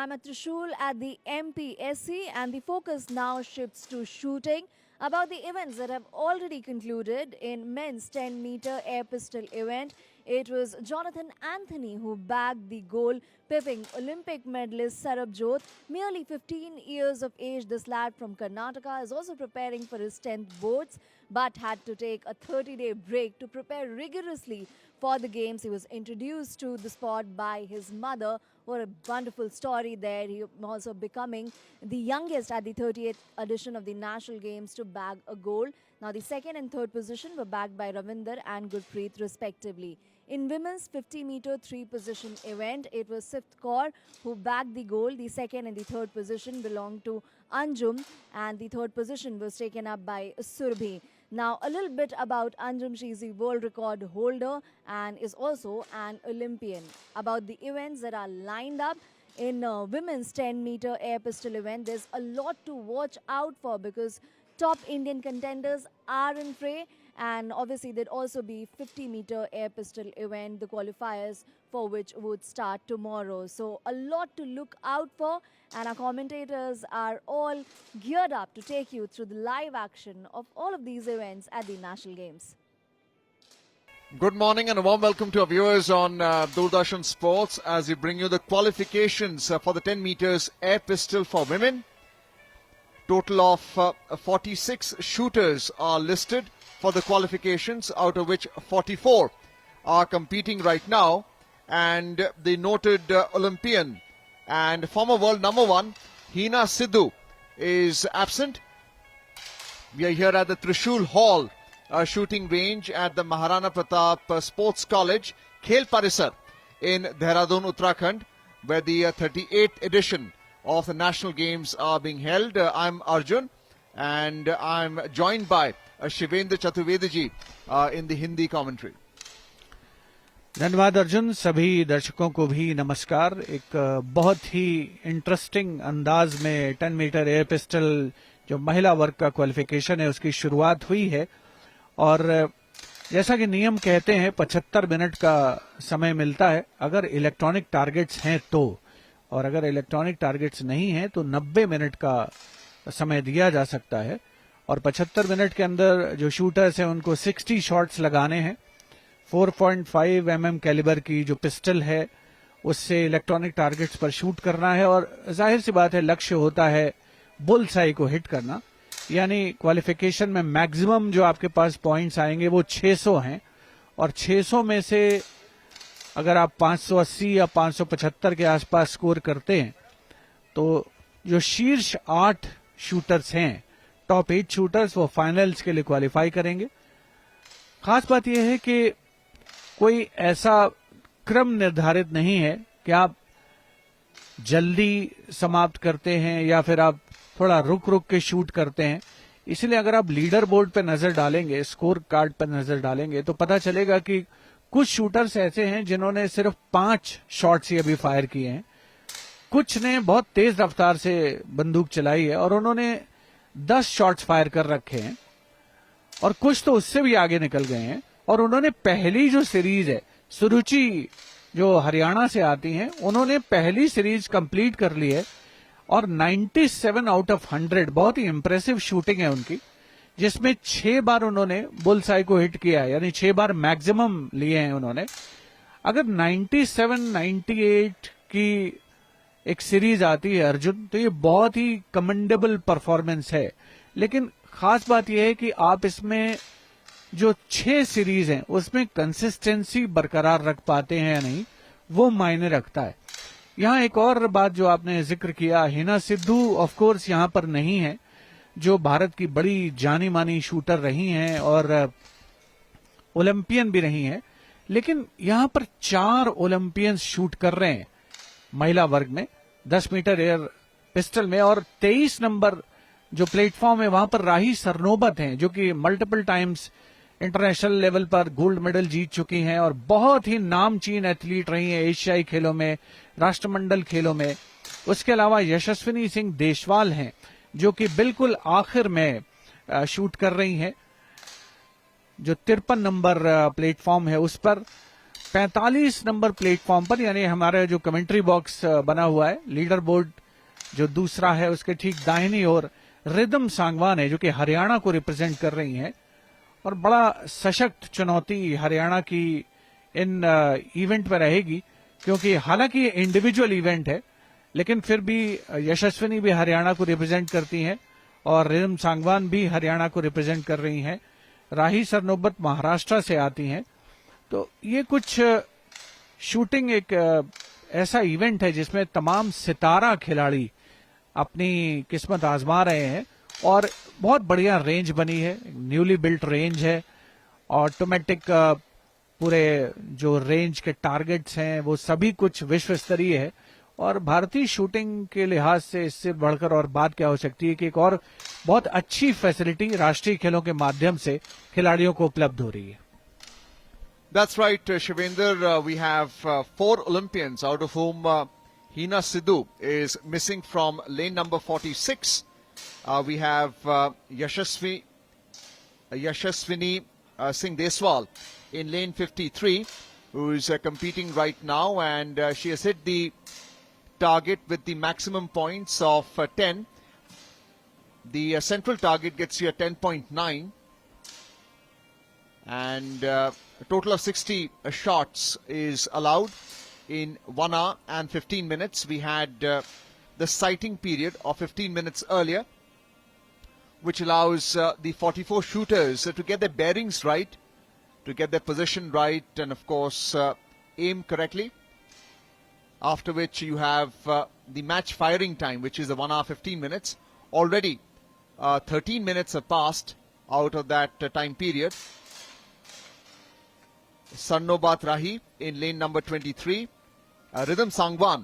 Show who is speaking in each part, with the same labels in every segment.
Speaker 1: I'm at Trishul at the MPSC, and the focus now shifts to shooting. About the events that have already concluded in men's 10-meter air pistol event, it was Jonathan Anthony who bagged the gold, pipping Olympic medalist Sarabjot. Merely 15 years of age, this lad from Karnataka is also preparing for his 10th boards, but had to take a 30-day break to prepare rigorously for the games. He was introduced to the sport by his mother. What a wonderful story there. He also becoming the youngest at the 38th edition of the National Games to bag a gold. Now the second and third position were bagged by Ravinder and Gurpreet respectively. In women's 50-meter three-position event, it was Sift Kaur who bagged the gold. The second and the third position belonged to Anjum, and the third position was taken up by Surbhi. Now, a little bit about Anjum. She is the world record holder and is also an Olympian. About the events that are lined up in women's 10-meter air pistol event, there's a lot to watch out for because top Indian contenders are in fray. And obviously, there'd also be 50-meter air pistol event, the qualifiers for which would start tomorrow. So a lot to look out for, and our commentators are all geared up to take you through the live action of all of these events at the National Games.
Speaker 2: Good morning and a warm welcome to our viewers on Doordarshan Sports as we bring you the qualifications for the 10 meters air pistol for women. Total of 46 shooters are listed for the qualifications, out of which 44 are competing right now, and the noted Olympian and former world number one Hina Sidhu is absent. We are here at the Trishul Hall shooting range at the Maharana Pratap Sports College, Khel Parisar in Dehradun, Uttarakhand, where the 38th edition of the National Games are being held. I'm Arjun and I'm joined by Shivendra Chaturvedi ji in the Hindi commentary.
Speaker 3: धन्यवाद अर्जुन. सभी दर्शकों को भी नमस्कार. एक बहुत ही interesting अंदाज में 10 मीटर एयर पिस्टल जो महिला वर्ग का क्वालिफिकेशन है उसकी शुरुआत हुई है, और जैसा कि नियम कहते हैं 75 मिनट का समय मिलता है अगर इलेक्ट्रॉनिक टारगेट्स हैं तो, और अगर इलेक्ट्रॉनिक टारगेट्स नहीं हैं तो 90 मिनट का समय दिया जा सकता है. और 75 मिनट के अंदर जो शूटर्स हैं उनको 60 शॉट्स लगाने हैं. 4.5 mm कैलिबर की जो पिस्टल है उससे इलेक्ट्रॉनिक टारगेट्स पर शूट करना है, और जाहिर सी बात है लक्ष्य होता है बुल्स आई को हिट करना. यानी क्वालिफिकेशन में मैक्सिमम जो आपके पास पॉइंट्स आएंगे वो 600 हैं, और 600 में से अगर आप 580 या 575 के आसपास स्कोर करते हैं तो जो शीर्ष 8 शूटर्स हैं, टॉप 8 शूटर्स, वो फाइनल्स के लिए क्वालिफाई करेंगे. खास बात यह है कि कोई ऐसा क्रम निर्धारित नहीं है कि आप जल्दी समाप्त करते हैं या फिर आप थोड़ा रुक रुक के शूट करते हैं. इसलिए अगर आप लीडर बोर्ड पे नजर डालेंगे, स्कोर कार्ड पर नजर डालेंगे, तो पता चलेगा कि कुछ शूटर्स ऐसे हैं जिन्होंने सिर्फ 5 शॉट्स ही अभी फायर किए हैं. कुछ ने बहुत तेज रफ्तार से बंदूक चलाई है और उन्होंने 10 शॉट्स फायर कर रखे हैं, और कुछ तो उससे भी आगे निकल गए हैं और उन्होंने पहली जो सीरीज है, सुरुचि जो हरियाणा से आती हैं, उन्होंने पहली सीरीज कंप्लीट कर ली है और 97 आउट ऑफ 100 बहुत ही इंप्रेसिव शूटिंग है उनकी, जिसमें 6 बार उन्होंने बुल्सआई को हिट किया है, यानी 6 बार मैक्सिमम लिए हैं उन्होंने. अगर 97, 98 की एक सीरीज आती है अर्जुन, तो ये बहुत ही कमेंडेबल परफॉर्मेंस है. लेकिन खास बात यह है कि आप इसमें जो 6 सीरीज हैं उसमें कंसिस्टेंसी बरकरार रख पाते हैं या नहीं, वो मायने रखता है. यहां एक और बात जो आपने जिक्र किया, हिना सिद्धू ऑफ कोर्स यहां पर नहीं है, जो भारत की बड़ी जानी मानी शूटर रही हैं और ओलंपियन भी रही हैं. लेकिन यहां पर 4 ओलंपियंस शूट कर रहे हैं महिला वर्ग में 10 मीटर एयर पिस्टल में, और 23 नंबर जो प्लेटफॉर्म है वहां पर राही सरनोबत हैं, जो कि मल्टीपल टाइम्स इंटरनेशनल लेवल पर गोल्ड मेडल जीत चुकी हैं और बहुत ही नामचीन एथलीट रही हैं एशियाई खेलों में, राष्ट्रमंडल खेलों में. उसके अलावा यशस्विनी सिंह देशवाल हैं जो कि बिल्कुल आखिर में शूट कर रही हैं, जो 53 नंबर प्लेटफॉर्म है उस पर. 45 नंबर प्लेटफॉर्म पर, यानी हमारा जो कमेंट्री बॉक्स बना हुआ है, लीडर बोर्ड जो दूसरा है उसके ठीक दाहिनी ओर रिदम सांगवान है, जो कि हरियाणा को रिप्रेजेंट कर रही हैं। और बड़ा सशक्त चुनौती हरियाणा की इन इवेंट पर रहेगी, क्योंकि हालांकि ये इंडिविजुअल इवेंट है, लेकिन फिर भी यशस्विनी भी हरियाणा को रिप्रेजेंट करती हैं और रिदम सांगवान भी हरियाणा को रिप्रेजेंट कर रही हैं। राही सरनोबत महाराष्ट्र से आती हैं। तो ये कुछ शूटिंग एक ऐसा इवेंट है जिसमें तमाम सितारा खिलाड़ी अपनी किस्मत आजमा रहे हैं और बहुत बढ़िया रेंज बनी है, न्यूली बिल्ट रेंज है। ऑटोमेटिक पूरे जो रेंज के टारगेट्स हैं वो सभी कुछ विश्व स्तरीय है और भारतीय शूटिंग के लिहाज से इससे बढ़कर और बात क्या हो सकती है कि एक और बहुत अच्छी फैसिलिटी राष्ट्रीय खेलों के माध्यम से खिलाड़ियों को उपलब्ध हो रही है।
Speaker 2: That's right, Shivendra. We have 4 Olympians, out of whom Hina Sidhu is missing from lane number 46. We have Yashaswini Singh Deswal in lane 53, who is competing right now, and she has hit the target with the maximum points of 10. The central target gets you a 10.9. And a total of 60 shots is allowed in 1 hour and 15 minutes. We had the sighting period of 15 minutes earlier, which allows the 44 shooters to get their bearings right, to get their position right, and of course aim correctly. After which you have the match firing time, which is the 1 hour 15 minutes. Already 13 minutes have passed out of that time period. Sarnobat Rahi in lane number 23, Rhythm Sangwan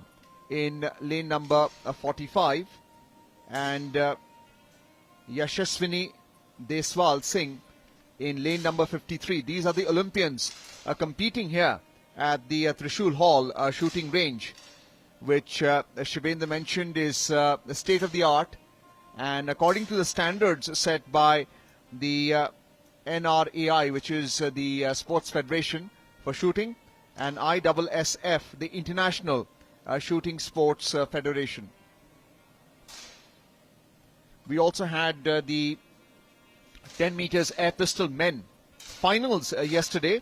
Speaker 2: in lane number 45, and Yashaswini Deswal Singh in lane number 53. These are the Olympians competing here at the Trishul Hall shooting range, which Shivendra mentioned is state of the art, and according to the standards set by the NRAI, which is the Sports Federation for Shooting, and ISSF, the International Shooting Sports Federation. We also had the 10 meters air pistol men finals yesterday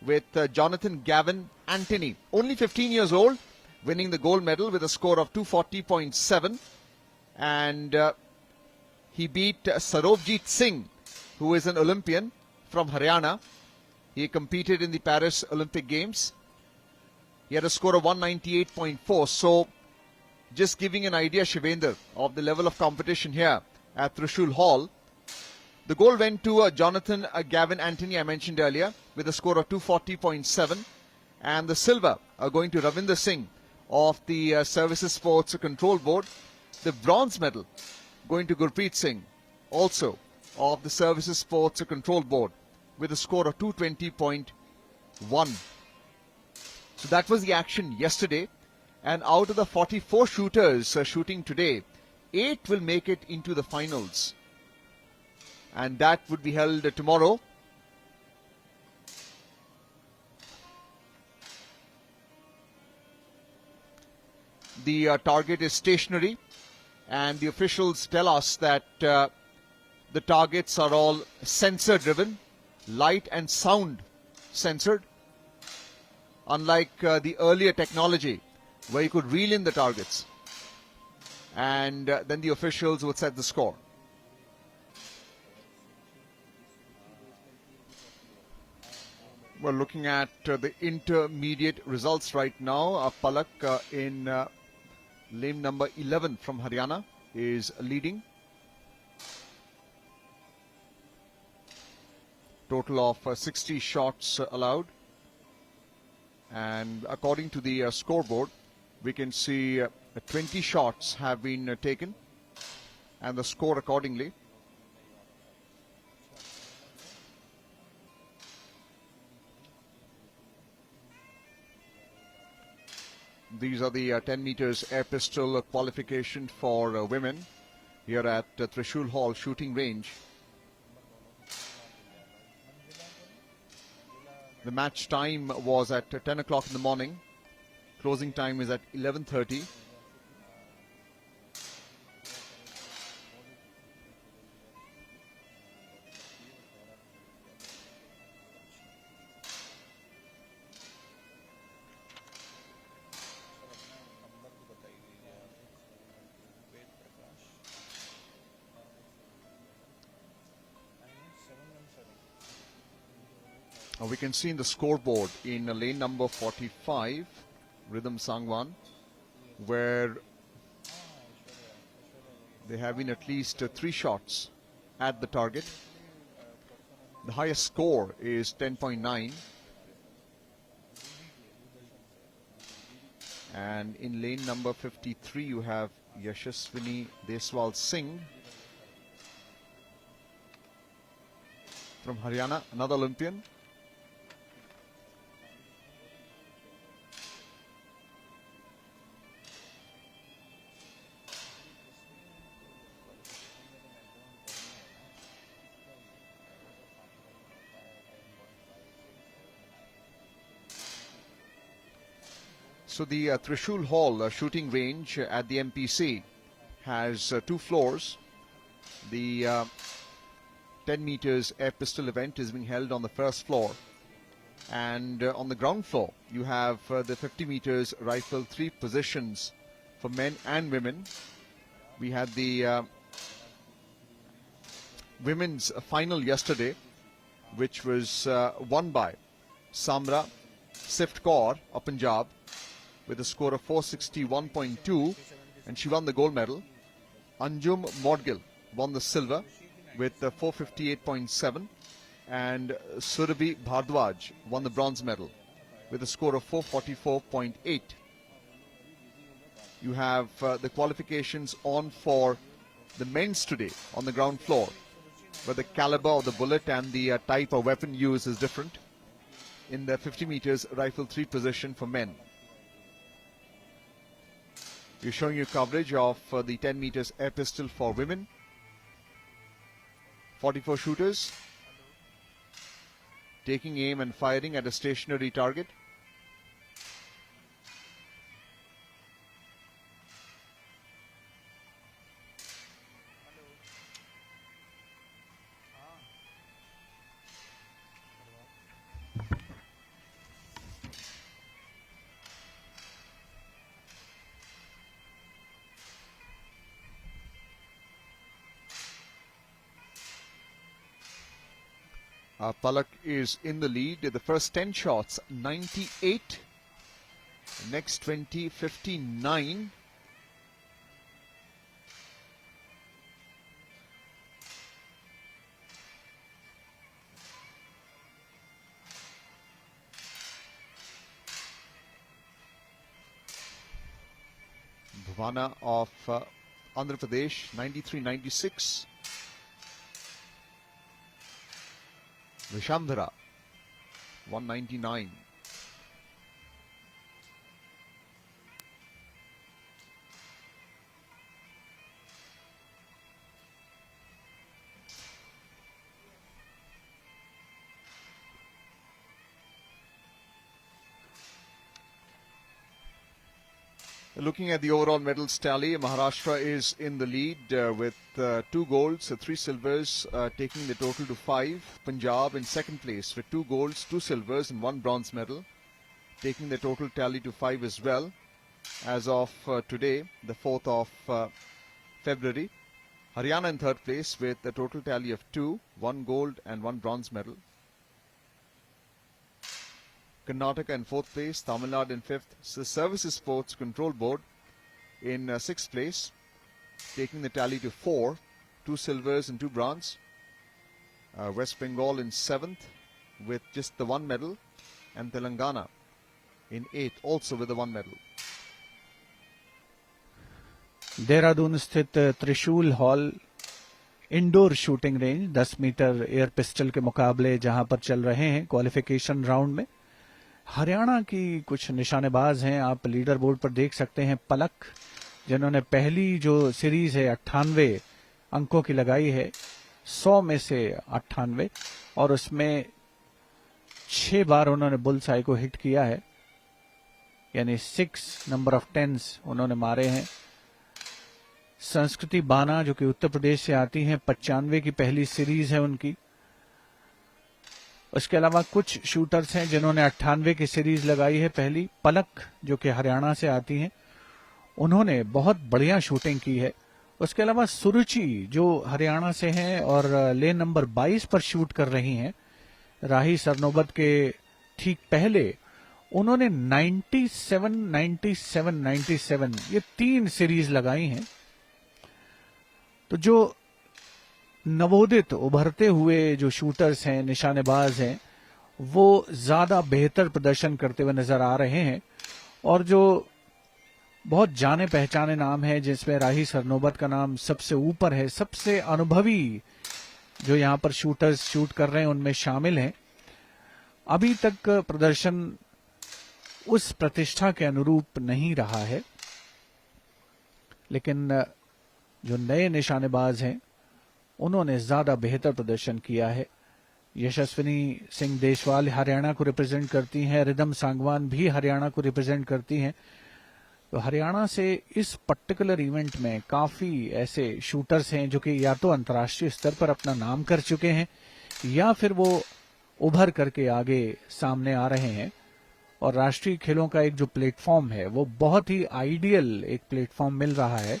Speaker 2: with Jonathan Gavin Anthony, only 15 years old, winning the gold medal with a score of 240.7, and he beat Sarobjit Singh, who is an Olympian from Haryana. He competed in the Paris Olympic Games. He had a score of 198.4. So, just giving an idea, Shivendra, of the level of competition here at Trishul Hall. The gold went to Jonathan Gavin Anthony, I mentioned earlier, with a score of 240.7. And the silver going to Ravinder Singh of the Services Sports Control Board. The bronze medal going to Gurpreet Singh, also of the Services Sports Control Board, with a score of 220.1. So that was the action yesterday, and out of the 44 shooters shooting today, 8 will make it into the finals, and that would be held tomorrow. The target is stationary, and the officials tell us that the targets are all sensor driven, light and sound censored, unlike the earlier technology where you could reel in the targets and then the officials would set the score. We're looking at the intermediate results right now. Palak in lane number 11 from Haryana is leading. Total of 60 shots allowed, and according to the scoreboard, we can see 20 shots have been taken, and the score accordingly. These are the 10 meters air pistol qualification for women here at Trishul Hall shooting range. The match time was at 10 o'clock in the morning. Closing time is at 11:30. We can see in the scoreboard in lane number 45, Rhythm Sangwan, where there have been at least 3 shots at the target. The highest score is 10.9. And in lane number 53, you have Yashaswini Deswal Singh from Haryana, another Olympian. So the Trishul Hall shooting range at the MPC has 2 floors. The 10 meters air pistol event is being held on the first floor. And on the ground floor, you have the 50 meters rifle 3 positions for men and women. We had the women's final yesterday, which was won by Samra Sift Kaur of Punjab with a score of 461.2, and she won the gold medal. Anjum Modgil won the silver with 458.7, and Surabhi Bhardwaj won the bronze medal with a score of 444.8. You have the qualifications on for the men's today on the ground floor, where the caliber of the bullet and the type of weapon used is different. In the 50 meters rifle 3 position for men. We're showing you coverage of the 10 meters air pistol for women. 44 shooters taking aim and firing at a stationary target. Palak is in the lead. The first 10 shots, 98. Next 20, 59. Bhavana of Andhra Pradesh, 93-96. Vishamdhara, 199. Looking at the overall medals tally, Maharashtra is in the lead with 2 golds, 3 silvers, taking the total to 5. Punjab in second place with 2 golds, 2 silvers and 1 bronze medal, taking the total tally to 5 as well. As of today, the 4th of February, Haryana in third place with a total tally of 2, 1 gold and 1 bronze medal. Karnataka in 4th place, Tamil Nadu in 5th, Services Sports Control Board in 6th place, taking the tally to 4, 2 silvers and 2 bronze. West Bengal in 7th with just the 1 medal, and Telangana in 8th also with the 1 medal.
Speaker 3: Dehradun स्थित Trishul hall indoor shooting range 10 metre air pistol के मुकाबले जहां पर चल रहे हैं qualification round में। हरियाणा की कुछ निशानेबाज हैं, आप लीडर बोर्ड पर देख सकते हैं। पलक, जिन्होंने पहली जो सीरीज है 98 अंकों की लगाई है, 100 में से 98, और उसमें 6 बार उन्होंने बुल्स आई को हिट किया है, यानी 6 नंबर ऑफ टेंस उन्होंने मारे हैं। संस्कृति बाना जो कि उत्तर प्रदेश से आती हैं, 95 की पहली सीरीज है उनकी। उसके अलावा कुछ शूटर्स हैं जिन्होंने 98 की सीरीज लगाई है पहली। पलक जो कि हरियाणा से आती हैं, उन्होंने बहुत बढ़िया शूटिंग की है। उसके अलावा सुरुचि जो हरियाणा से हैं और लेन नंबर 22 पर शूट कर रही हैं, राही सरनोबत के ठीक पहले उन्होंने 97, 97, 97 ये 3 सीरीज लगाई हैं। तो जो नवोदित उभरते हुए जो शूटर्स हैं, निशानेबाज हैं, वो ज्यादा बेहतर प्रदर्शन करते हुए नजर आ रहे हैं। और जो बहुत जाने पहचाने नाम है, जिसमें राही सरनोबत का नाम सबसे ऊपर है, सबसे अनुभवी जो यहां पर शूटर्स शूट कर रहे हैं उनमें शामिल हैं। अभी तक प्रदर्शन उस प्रतिष्ठा के अनुरूप नहीं रहा है, लेकिन जो नए निशानेबाज हैं उन्होंने ज्यादा बेहतर प्रदर्शन किया है। यशस्विनी सिंह देशवाल हरियाणा को रिप्रेजेंट करती हैं, रिदम सांगवान भी हरियाणा को रिप्रेजेंट करती हैं। तो हरियाणा से इस पर्टिकुलर इवेंट में काफी ऐसे शूटर्स हैं जो कि या तो अंतर्राष्ट्रीय स्तर पर अपना नाम कर चुके हैं या फिर वो उभर करके आगे सामने आ रहे हैं। और राष्ट्रीय खेलों का एक जो प्लेटफॉर्म है वो बहुत ही आइडियल एक प्लेटफॉर्म मिल रहा है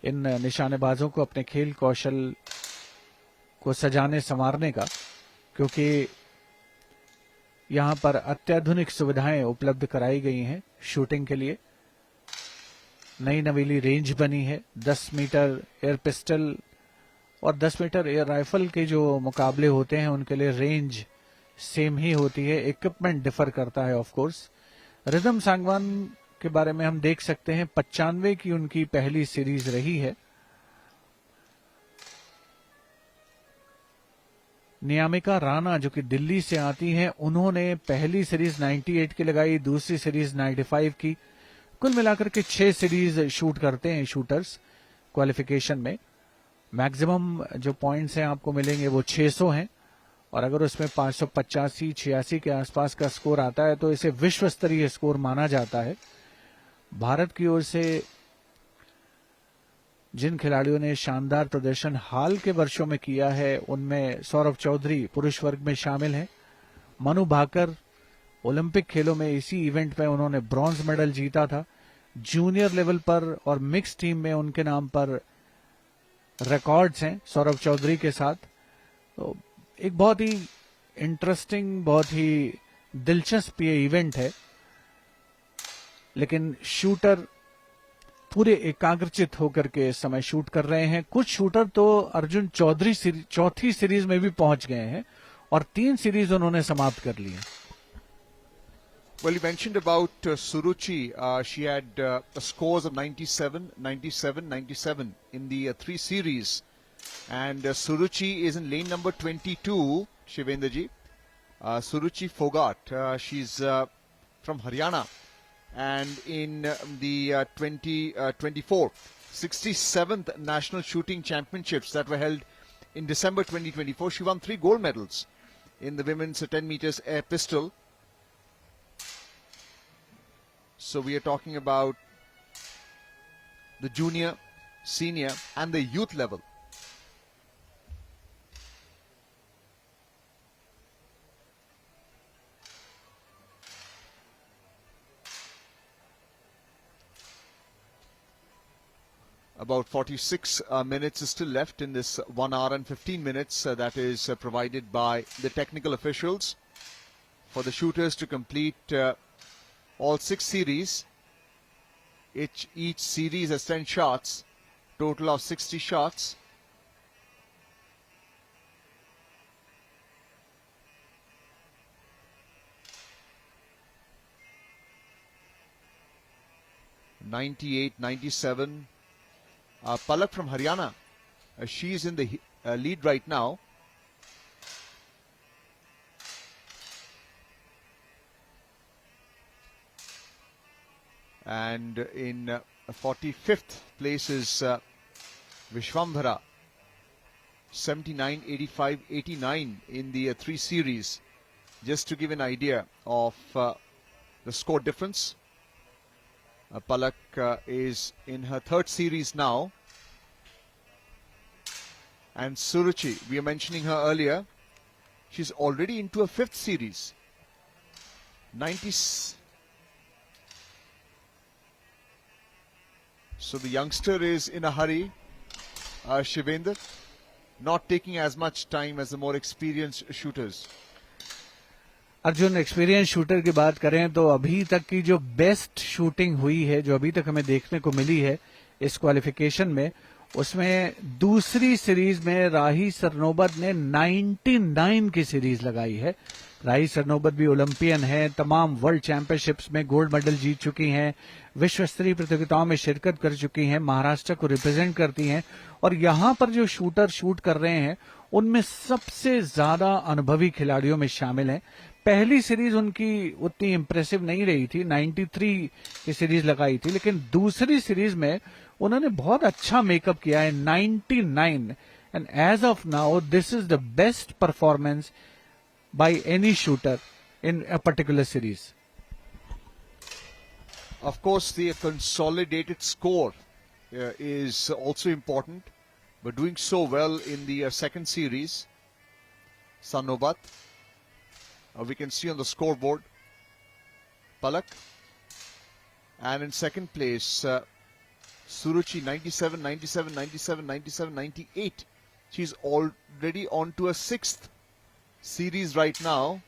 Speaker 3: इन निशानेबाजों को अपने खेल कौशल को सजाने संवारने का, क्योंकि यहां पर अत्याधुनिक सुविधाएं उपलब्ध कराई गई हैं शूटिंग के लिए। नई नवीली रेंज बनी है। 10 मीटर एयर पिस्टल और 10 मीटर एयर राइफल के जो मुकाबले होते हैं उनके लिए रेंज सेम ही होती है, इक्विपमेंट डिफर करता है ऑफ कोर्स। रिदम सांगवान के बारे में हम देख सकते हैं, 95 की उनकी पहली सीरीज रही है। नियामिका राणा जो कि दिल्ली से आती हैं, उन्होंने पहली सीरीज 98 की लगाई, दूसरी सीरीज 95 की। कुल मिलाकर के 6 सीरीज शूट करते हैं शूटर्स क्वालिफिकेशन में। मैक्सिमम जो पॉइंट्स हैं आपको मिलेंगे वो 600 हैं, और अगर उसमें 585, 86 के आसपास का स्कोर आता है तो इसे विश्व स्तरीय स्कोर माना जाता है। भारत की ओर से जिन खिलाड़ियों ने शानदार प्रदर्शन हाल के वर्षों में किया है उनमें सौरभ चौधरी पुरुष वर्ग में शामिल हैं। मनु भाकर ओलंपिक खेलों में इसी इवेंट में उन्होंने ब्रॉन्ज मेडल जीता था। जूनियर लेवल पर और मिक्स टीम में उनके नाम पर रिकॉर्ड्स हैं सौरभ चौधरी के साथ। तो एक बहुत ही इंटरेस्टिंग, बहुत ही दिलचस्प ये इवेंट है, लेकिन शूटर पूरे एकाग्रचित होकर के इस समय शूट कर रहे हैं। कुछ शूटर तो अर्जुन चौधरी चौथी सीरीज में भी पहुंच गए हैं और 3 सीरीज उन्होंने समाप्त कर ली है।
Speaker 2: Well, you mentioned about Suruchi. She had scores of 97, 97, 97 in the 3 series. And Suruchi is in lane number 22, Shivendraji. Suruchi Fogat. She's from Haryana. And in the 2024 67th National Shooting Championships that were held in December 2024, she won 3 gold medals in the women's 10 meters air pistol. So we are talking about the junior, senior and the youth level. About 46 minutes is still left in this 1 hour and 15 minutes that is provided by the technical officials for the shooters to complete all 6 series. Each series has 10 shots, total of 60 shots. '98, '97. Palak from Haryana, she's in the lead right now. And in 45th place is Vishwambhara, 79, 85, 89 in the 3 series. just to give an idea of the score difference. Palak is in her third series now. And Suruchi, we were mentioning her earlier, she's already into a fifth series. 90. So the youngster is in a hurry, Shivendra, not taking as much time as the more experienced shooters.
Speaker 3: Arjun, experience shooter की बात करें तो अभी तक की जो best shooting हुई है, जो अभी तक हमें देखने को मिली है इस क्वालिफिकेशन में, उसमें दूसरी सीरीज में राही सरनोबत ने 99 की सीरीज लगाई है। राही सरनोबत भी ओलंपियन है, तमाम वर्ल्ड चैंपियनशिप्स में गोल्ड मेडल जीत चुकी हैं, विश्व स्तरीय प्रतियोगिताओं में शिरकत कर चुकी हैं, महाराष्ट्र को रिप्रेजेंट करती हैं और यहां पर जो शूटर शूट कर रहे हैं उनमें सबसे ज्यादा अनुभवी खिलाड़ियों में शामिल हैं। पहली सीरीज उनकी उतनी इंप्रेसिव नहीं रही थी, 93 की सीरीज लगाई थी, लेकिन दूसरी सीरीज में उन्होंने बहुत अच्छा मेकअप किया है, 99, and as of now this is the best performance by any shooter in a particular series.
Speaker 2: Of course, the consolidated score is also important, but doing so well in the second series, Sanobat, we can see on the scoreboard, Palak, and in second place, Suruchi, 97, 97, 97, 97, 98. She's already on to a sixth series right now.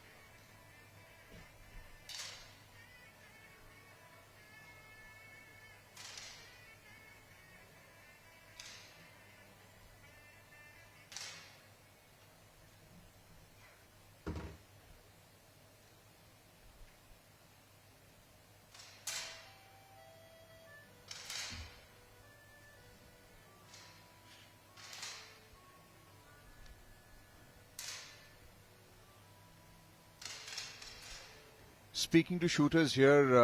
Speaker 2: Speaking to shooters here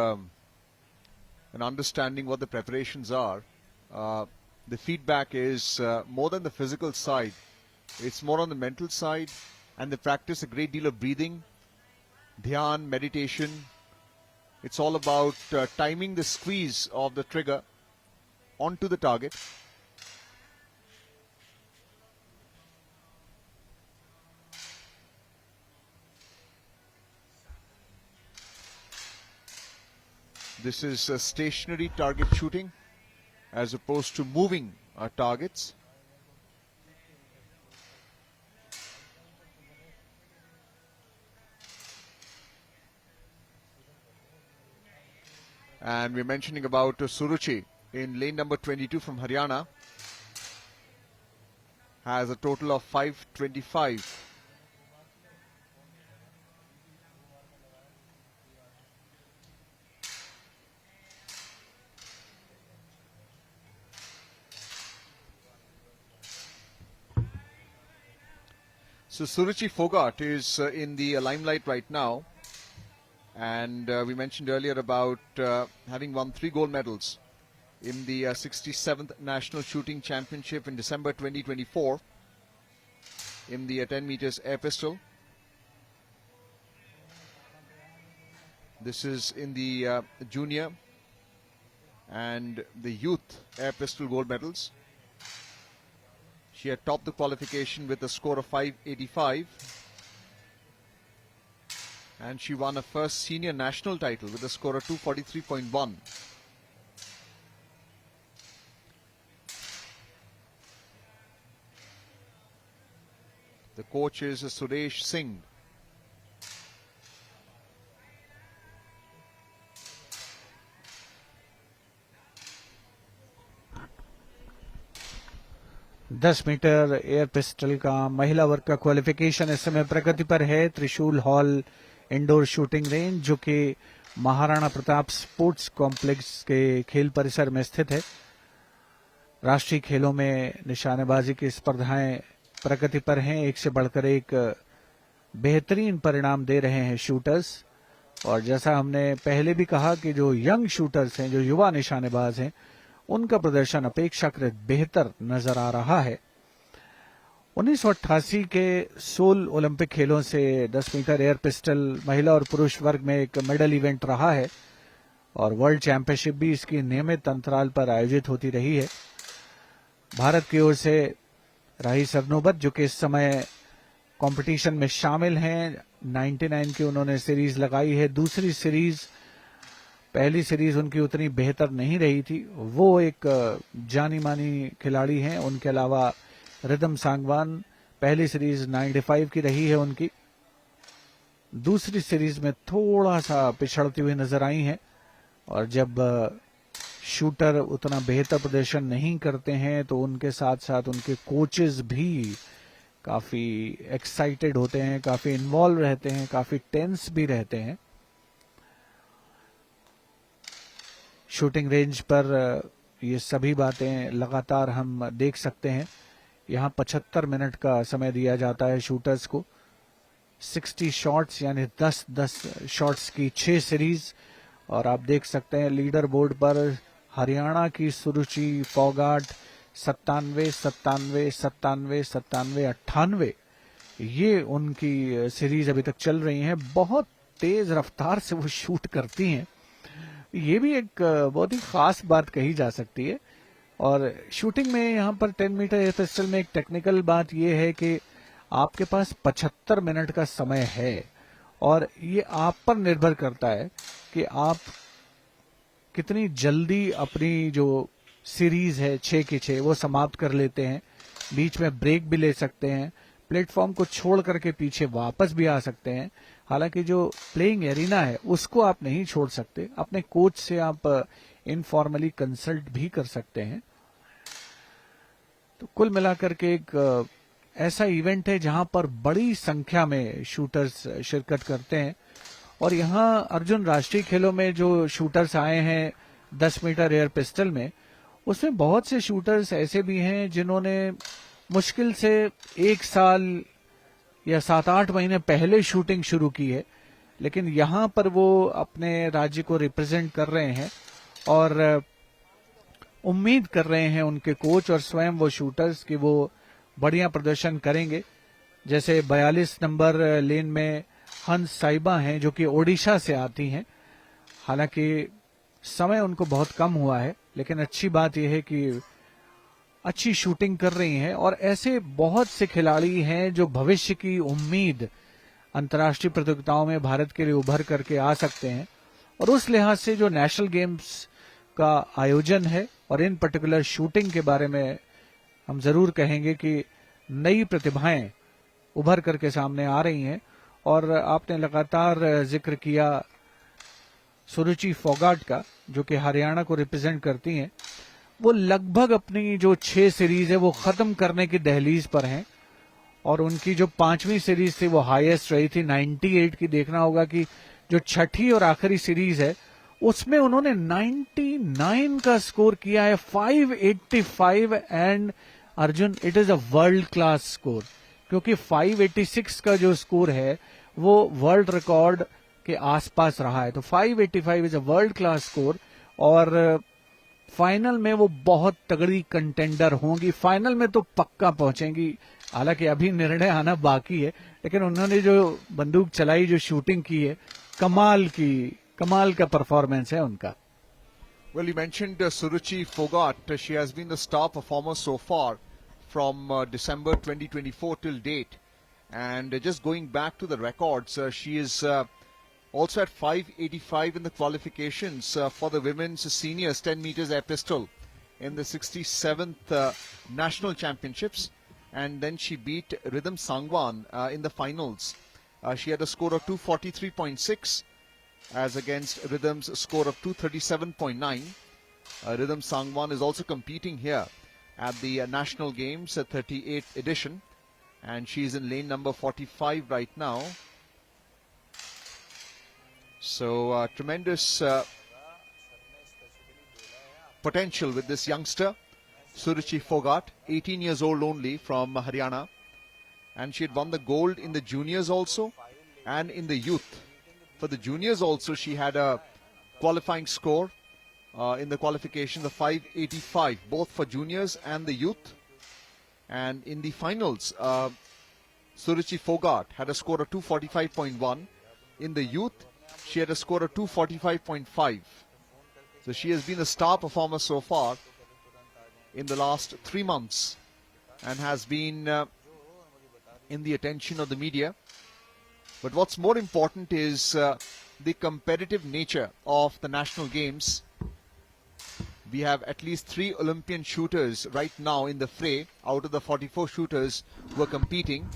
Speaker 2: and understanding what the preparations are, the feedback is more than the physical side. It's more on the mental side, and they practice a great deal of breathing, dhyan, meditation. It's all about timing the squeeze of the trigger onto the target. This is stationary target shooting as opposed to moving targets. And we're mentioning about Suruchi in lane number 22 from Haryana. Has a total of 525. So Suruchi Fogart is in the limelight right now, and we mentioned earlier about having won 3 gold medals in the 67th National Shooting Championship in December 2024 in the 10 meters air pistol. This is in the junior and the youth air pistol gold medals. She had topped the qualification with a score of 585, and she won her first senior national title with a score of 243.1. The coach is Suresh Singh.
Speaker 3: दस metre air pistol का महिला वर्ग का qualification इस समय प्रगति पर है। त्रिशूल हॉल इंडोर शूटिंग रेंज जो कि महाराणा प्रताप स्पोर्ट्स कॉम्प्लेक्स के खेल परिसर में स्थित है। राष्ट्रीय खेलों में निशानेबाजी की स्पर्धाएं प्रगति पर हैं, एक से बढ़कर एक बेहतरीन परिणाम दे रहे हैं शूटर्स। और जैसा हमने पहले भी कहा कि जो यंग शूटर्स हैं, जो युवा निशानेबाज हैं, उनका प्रदर्शन अपेक्षाकृत बेहतर नजर आ रहा है। 1988 के सोल ओलंपिक खेलों से 10 मीटर एयर पिस्टल महिला और पुरुष वर्ग में एक मेडल इवेंट रहा है और वर्ल्ड चैंपियनशिप भी इसकी नियमित अंतराल पर आयोजित होती रही है। भारत की ओर से राही सरनोबत, जो कि इस समय कंपटीशन में शामिल हैं, 99 की उन्होंने सीरीज लगाई है। दूसरी सीरीज, पहली सीरीज उनकी उतनी बेहतर नहीं रही थी। वो एक जानी मानी खिलाड़ी हैं। उनके अलावा रिदम सांगवान, पहली सीरीज 95 की रही है उनकी। दूसरी सीरीज में थोड़ा सा पिछड़ती हुई नजर आई हैं और जब शूटर उतना बेहतर प्रदर्शन नहीं करते हैं तो उनके साथ साथ उनके कोचेस भी काफी एक्साइटेड होते हैं, काफी इन्वॉल्व रहते हैं, काफी टेंस भी रहते हैं। शूटिंग रेंज पर ये सभी बातें लगातार हम देख सकते हैं। यहाँ 75 मिनट का समय दिया जाता है शूटर्स को। 60 शॉट्स यानी 10-10 शॉट्स की 6 सीरीज। और आप देख सकते हैं लीडर बोर्ड पर हरियाणा की सुरुचि फोगाट 97, 97, 97, 97, 98, ये उनकी सीरीज अभी तक चल रही है। बहुत तेज रफ्तार से वो शूट करती हैं। ये भी एक बहुत ही खास बात कही जा सकती है। और शूटिंग में यहाँ पर 10 मीटर एयर पिस्टल में एक टेक्निकल बात यह है कि आपके पास 75 मिनट का समय है और ये आप पर निर्भर करता है कि आप कितनी जल्दी अपनी जो सीरीज है 6 की 6 वो समाप्त कर लेते हैं। बीच में ब्रेक भी ले सकते हैं, प्लेटफॉर्म को छोड़ करके पीछे वापस भी आ सकते हैं। हालांकि जो प्लेइंग एरिना है उसको आप नहीं छोड़ सकते। अपने कोच से आप इनफॉर्मली कंसल्ट भी कर सकते हैं। तो कुल मिलाकर के एक ऐसा इवेंट है जहां पर बड़ी संख्या में शूटर्स शिरकत करते हैं। और यहाँ अर्जुन राष्ट्रीय खेलों में जो शूटर्स आए हैं 10 मीटर एयर पिस्टल में, उसमें बहुत से शूटर्स ऐसे भी हैं जिन्होंने मुश्किल से 1 साल या 7-8 महीने पहले शूटिंग शुरू की है, लेकिन यहाँ पर वो अपने राज्य को रिप्रेजेंट कर रहे हैं और उम्मीद कर रहे हैं उनके कोच और स्वयं वो शूटर्स कि वो बढ़िया प्रदर्शन करेंगे। जैसे 42 नंबर लेन में हंस साहिबा हैं जो कि ओडिशा से आती हैं। हालांकि समय उनको बहुत कम हुआ है, लेकिन अच्छी बात यह है कि अच्छी शूटिंग कर रही हैं। और ऐसे बहुत से खिलाड़ी हैं जो भविष्य की उम्मीद अंतर्राष्ट्रीय प्रतियोगिताओं में भारत के लिए उभर करके आ सकते हैं। और उस लिहाज से जो नेशनल गेम्स का आयोजन है और इन पर्टिकुलर शूटिंग के बारे में हम जरूर कहेंगे कि नई प्रतिभाएं उभर करके सामने आ रही हैं। और आपने लगातार जिक्र किया सुरुचि फोगाट का, जो कि हरियाणा को रिप्रेजेंट करती हैं। वो लगभग अपनी जो 6 सीरीज है वो खत्म करने की दहलीज पर हैं और उनकी जो 5वीं सीरीज थी वो हाईएस्ट रही थी 98 की। देखना होगा कि जो छठी और आखिरी सीरीज है उसमें उन्होंने 99 का स्कोर किया है, 585। And Arjun, it is a world class score, क्योंकि 586 का जो स्कोर है वो वर्ल्ड रिकॉर्ड के आसपास रहा है। तो 585 is a world class score और फाइनल में वो बहुत तगड़ी कंटेंडर होंगी। फाइनल में तो पक्का पहुंचेंगी। हालांकि अभी निर्णय आना बाकी है, लेकिन उन्होंने जो बंदूक चलाई, जो शूटिंग की है, कमाल का परफॉर्मेंस है उनका।
Speaker 2: Well, you mentioned Suruchi Fogat. She has been the star performer so far from December 2024 till date. And just going back to the records, she is also at 585 in the qualifications for the women's seniors 10 meters air pistol in the 67th national championships. And then she beat Rhythm Sangwan in the finals. She had a score of 243.6 as against Rhythm's score of 237.9. Rhythm Sangwan is also competing here at the National Games 38th edition, and she is in lane number 45 right now. So tremendous potential with this youngster, Suruchi Fogat, 18 years old only, from Haryana, and she had won the gold in the juniors also and in the youth. For the juniors also, she had a qualifying score in the qualification, the 585, both for juniors and the youth. And in the finals, Suruchi Fogart had a score of 245.1. In the youth, she had a score of 245.5. So she has been a star performer so far in the last 3 months and has been in the attention of the media. But what's more important is the competitive nature of the national games. We have at least 3 Olympian shooters right now in the fray out of the 44 shooters who are competing,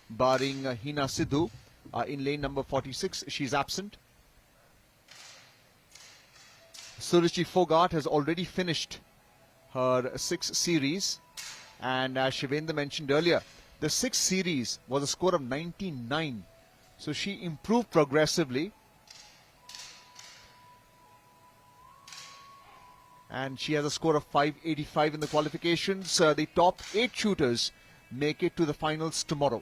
Speaker 2: barring Hina Sidhu in lane number 46. She's absent. Suruchi Fogart has already finished her 6th series, and as Shivendra mentioned earlier, the 6th series was a score of 99. So she improved progressively, and she has a score of 585 in the qualifications. The top 8 shooters make it to the finals tomorrow.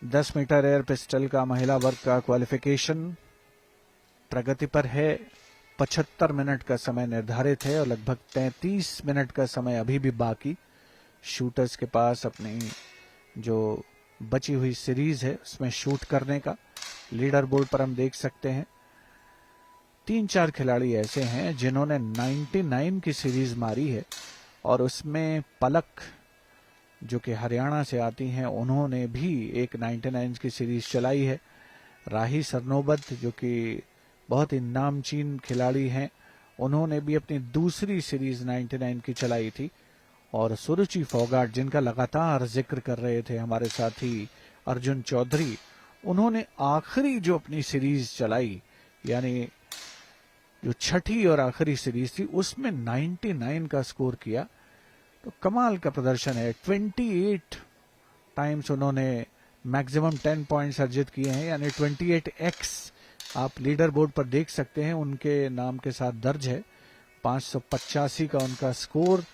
Speaker 3: दस metre air pistol का महिला वर्ग का qualification प्रगति पर है। 75 minute का समय निर्धारित है और लगभग 33 मिनट का समय अभी भी बाकी शूटर्स के पास अपनी जो बची हुई सीरीज है उसमें शूट करने का। लीडर बोर्ड पर हम देख सकते हैं 3-4 खिलाड़ी ऐसे हैं जिन्होंने 99 की सीरीज मारी है और उसमें पलक जो कि हरियाणा से आती हैं उन्होंने भी एक 99 की सीरीज चलाई है। राही सरनोबत जो कि बहुत ही नामचीन खिलाड़ी हैं उन्होंने भी अपनी दूसरी सीरीज 99 की चलाई थी। और सुरुचि फोगाट जिनका लगातार जिक्र कर रहे थे हमारे साथी अर्जुन चौधरी, उन्होंने आखिरी जो अपनी सीरीज चलाई यानी जो छठी और आखिरी सीरीज थी उसमें 99 का स्कोर किया। तो कमाल का प्रदर्शन है। 28 टाइम्स उन्होंने मैक्सिमम 10 पॉइंट्स अर्जित किए हैं यानी 28x आप लीडर बोर्ड पर देख सकते हैं उनके नाम के साथ दर्ज है। 585 का उनका स्कोर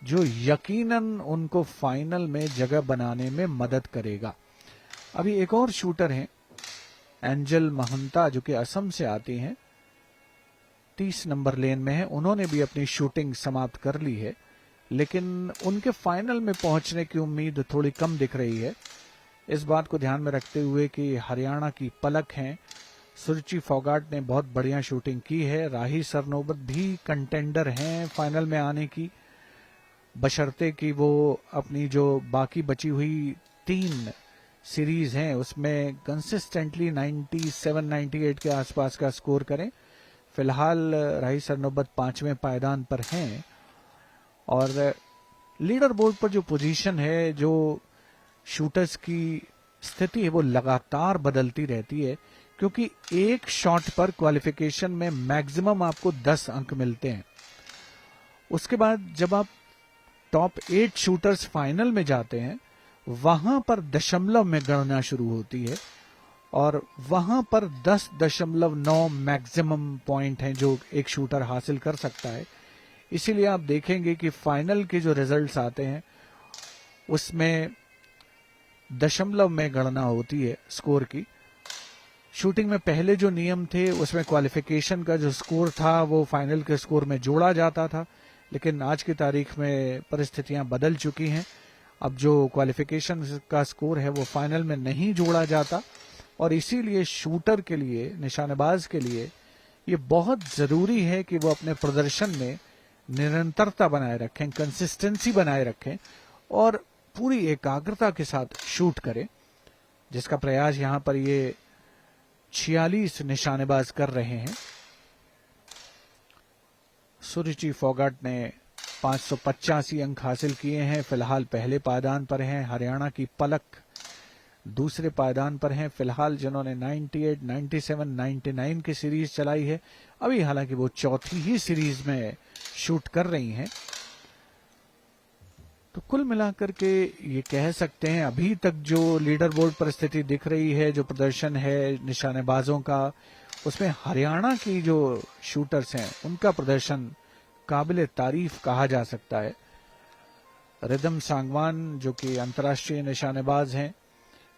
Speaker 3: जो यकीनन उनको फाइनल में जगह बनाने में मदद करेगा। अभी एक और शूटर हैं एंजल महंता जो कि असम से आती हैं, 30 नंबर लेन में है। उन्होंने भी अपनी शूटिंग समाप्त कर ली है लेकिन उनके फाइनल में पहुंचने की उम्मीद थोड़ी कम दिख रही है। इस बात को ध्यान में रखते हुए कि हरियाणा की पलक हैं, सुरुचि फोगाट ने बहुत बढ़िया शूटिंग की है। राही सरनोबत भी कंटेंडर हैं फाइनल में आने की, बशर्ते कि वो अपनी जो बाकी बची हुई 3 सीरीज हैं उसमें कंसिस्टेंटली 97-98 के आसपास का स्कोर करें। फिलहाल राही सरनोबत 5वें पायदान पर हैं और लीडर बोर्ड पर जो पोजीशन है, जो शूटर्स की स्थिति है वो लगातार बदलती रहती है क्योंकि एक शॉट पर क्वालिफिकेशन में मैक्सिमम आपको 10 अंक मिलते हैं। उसके बाद जब आप टॉप 8 शूटर्स फाइनल में जाते हैं वहां पर दशमलव में गणना शुरू होती है और वहां पर 10.9 मैक्सिमम पॉइंट हैं जो एक शूटर हासिल कर सकता है। इसीलिए आप देखेंगे कि फाइनल के जो रिजल्ट्स आते हैं उसमें दशमलव में गणना होती है स्कोर की। शूटिंग में पहले जो नियम थे उसमें क्वालिफिकेशन का जो स्कोर था वो फाइनल के स्कोर में जोड़ा जाता था, लेकिन आज की तारीख में परिस्थितियां बदल चुकी हैं। अब जो क्वालिफिकेशन का स्कोर है वो फाइनल में नहीं जोड़ा जाता और इसीलिए शूटर के लिए, निशानेबाज के लिए ये बहुत जरूरी है कि वो अपने प्रदर्शन में निरंतरता बनाए रखें, कंसिस्टेंसी बनाए रखें और पूरी एकाग्रता के साथ शूट करें, जिसका प्रयास यहां पर ये 46 निशानेबाज कर रहे हैं। सुरुचि फोगाट ने 585 अंक हासिल किए हैं, फिलहाल पहले पायदान पर हैं। हरियाणा की पलक दूसरे पायदान पर हैं फिलहाल, जिन्होंने 98, 97, 99 की सीरीज चलाई है। अभी हालांकि वो चौथी ही सीरीज में शूट कर रही हैं। तो कुल मिलाकर के ये कह सकते हैं अभी तक जो लीडर बोर्ड पर स्थिति दिख रही है, जो प्रदर्शन है निशानेबाजों का, उसमें हरियाणा की जो शूटर्स हैं उनका प्रदर्शन काबिले तारीफ कहा जा सकता है। रिदम सांगवान जो कि अंतर्राष्ट्रीय निशानेबाज हैं,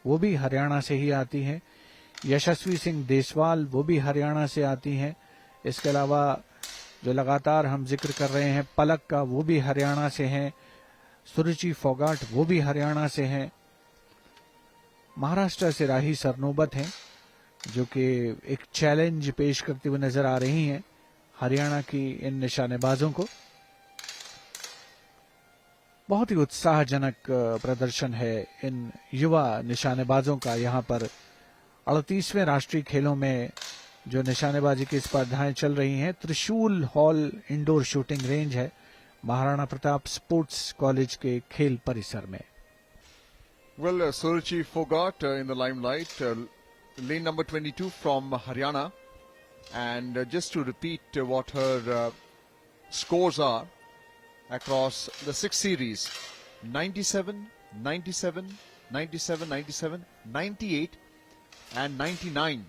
Speaker 3: वो भी हरियाणा से ही आती हैं। यशस्वी सिंह देसवाल वो भी हरियाणा से आती हैं। इसके अलावा जो लगातार हम जिक्र कर रहे हैं पलक का, वो भी हरियाणा से हैं। सुरुचि फोगाट वो भी हरियाणा से हैं। महाराष्ट्र से राही सरनोबत हैं जो कि एक चैलेंज पेश करते हुए नजर आ रही हैं हरियाणा की इन निशानेबाजों को। बहुत ही उत्साहजनक प्रदर्शन है इन युवा निशानेबाजों का। यहाँ पर 38वें राष्ट्रीय खेलों में जो निशानेबाजी की स्पर्धाएं चल रही हैं, त्रिशूल हॉल इंडोर शूटिंग रेंज है महाराणा प्रताप स्पोर्ट्स कॉलेज के खेल परिसर में।
Speaker 2: Well, Suruchi Fogat in the limelight, lane number 22 from Haryana. And just to repeat what her scores are across the 6 series, 97, 97, 97, 97, 98 and 99.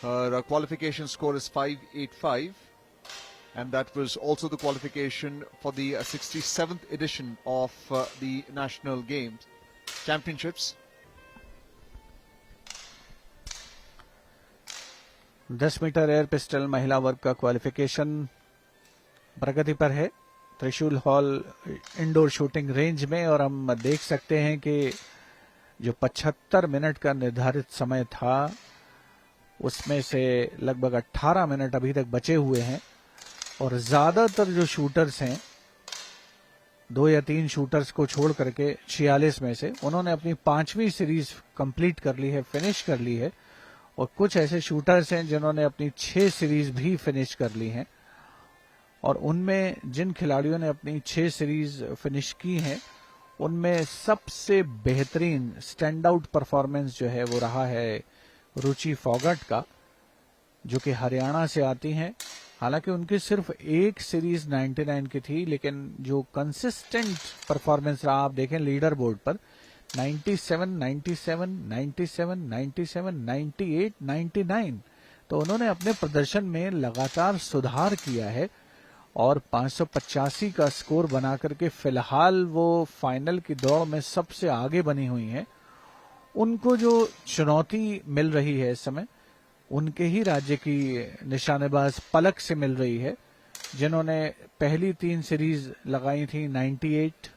Speaker 2: Her qualification score is 585. And that was also the qualification for the 67th edition of the National Games. Championships.
Speaker 3: 10 metre air pistol महिला वर्ग का qualification प्रगति पर है त्रिशूल hall indoor shooting range में। और हम देख सकते हैं कि जो 75 मिनट का निर्धारित समय था उसमें से लगभग 18 मिनट अभी तक बचे हुए हैं। और ज्यादातर जो शूटर्स हैं, 2 या 3 शूटर्स को छोड़ करके 46 में से, उन्होंने अपनी 5वीं सीरीज कंप्लीट कर ली है, फिनिश कर ली है। और कुछ ऐसे शूटर्स हैं जिन्होंने अपनी 6 सीरीज भी फिनिश कर ली हैं। और उनमें जिन खिलाड़ियों ने अपनी 6 सीरीज फिनिश की हैं, उनमें सबसे बेहतरीन स्टैंड आउट परफॉर्मेंस जो है वो रहा है रुचि फोगाट का, जो कि हरियाणा से आती हैं। हालांकि उनकी सिर्फ एक सीरीज 99 की थी, लेकिन जो कंसिस्टेंट परफॉर्मेंस रहा, आप देखें लीडर बोर्ड पर 97, 97, 97, 97, 98, 99, तो उन्होंने अपने प्रदर्शन में लगातार सुधार किया है और 585 का स्कोर बना करके फिलहाल वो फाइनल की दौड़ में सबसे आगे बनी हुई हैं। उनको जो चुनौती मिल रही है इस समय, उनके ही राज्य की निशानेबाज पलक से मिल रही है, जिन्होंने पहली 3 सीरीज लगाई थी 98,